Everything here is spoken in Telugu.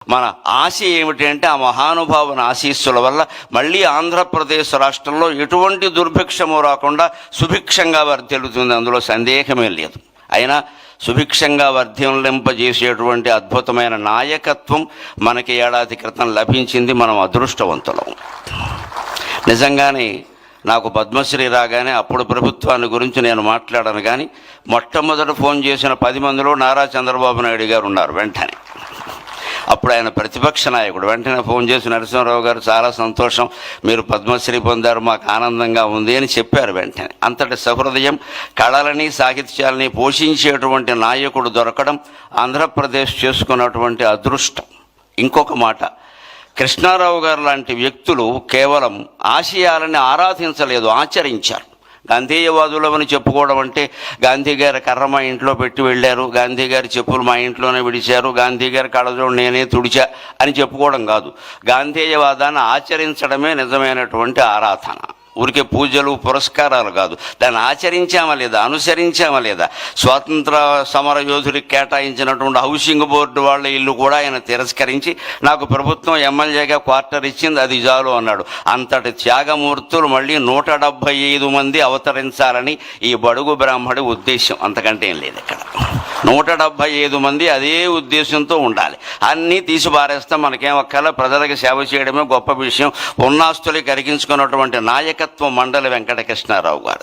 మన ఆశ ఏమిటి అంటే ఆ మహానుభావుని ఆశీస్సుల వల్ల మళ్ళీ ఆంధ్రప్రదేశ్ రాష్ట్రంలో ఎటువంటి దుర్భిక్షము రాకుండా సుభిక్షంగా వర్ధిల్లుతుంది, అందులో సందేహమే లేదు. అయినా సుభిక్షంగా వర్ధిల్లింపజేసేటువంటి అద్భుతమైన నాయకత్వం మనకి ఏడాది క్రితం లభించింది. మనం అదృష్టవంతులం. నిజంగానే నాకు పద్మశ్రీ రాగానే అప్పుడు ప్రభుత్వాన్ని గురించి నేను మాట్లాడాను, కానీ మొట్టమొదట ఫోన్ చేసిన 10 మందిలో నారా చంద్రబాబు నాయుడు గారు ఉన్నారు. వెంటనే అప్పుడు ఆయన ప్రతిపక్ష నాయకుడు. వెంటనే ఫోన్ చేసి, నరసింహారావు గారు చాలా సంతోషం, మీరు పద్మశ్రీ పొందారు, మాకు ఆనందంగా ఉంది అని చెప్పారు. వెంటనే అంతటి సహృదయం, కళలని సాహిత్యాలని పోషించేటువంటి నాయకుడు దొరకడం ఆంధ్రప్రదేశ్ చేసుకున్నటువంటి అదృష్టం. ఇంకొక మాట, కృష్ణారావు గారు లాంటి వ్యక్తులు కేవలం ఆశయాలని ఆరాధించలేదు, ఆచరించారు. గాంధేయవాదులవని చెప్పుకోవడం అంటే గాంధీ గారి కర్ర మా ఇంట్లో పెట్టి వెళ్ళారు, గాంధీ గారి చెప్పులు మా ఇంట్లోనే విడిచారు, గాంధీ గారి కళ్ళజోడు నేనే తుడిచా అని చెప్పుకోవడం కాదు. గాంధేయవాదాన్ని ఆచరించడమే నిజమైనటువంటి ఆరాధన. ఊరికే పూజలు పురస్కారాలు కాదు, దాన్ని ఆచరించామా లేదా, అనుసరించామా లేదా. స్వాతంత్ర సమర యోధుడికి కేటాయించినటువంటి హౌసింగ్ బోర్డు వాళ్ళ ఇల్లు కూడా ఆయన తిరస్కరించి నాకు ప్రభుత్వం ఎమ్మెల్యేగా క్వార్టర్ ఇచ్చింది, అది చాలు అన్నాడు. అంతటి త్యాగమూర్తులు మళ్ళీ 175 మంది అవతరించాలని ఈ బడుగు బ్రాహ్మడి ఉద్దేశం, అంతకంటే ఏం లేదు. ఇక్కడ 175 మంది అదే ఉద్దేశంతో ఉండాలి. అన్నీ తీసి పారేస్తే మనకేం ఒక్కలా ప్రజలకు సేవ చేయడమే గొప్ప విషయం. ఉన్నాస్తులు కరిగించుకున్నటువంటి నాయకత్వ మండలి వెంకటకృష్ణారావు గారు.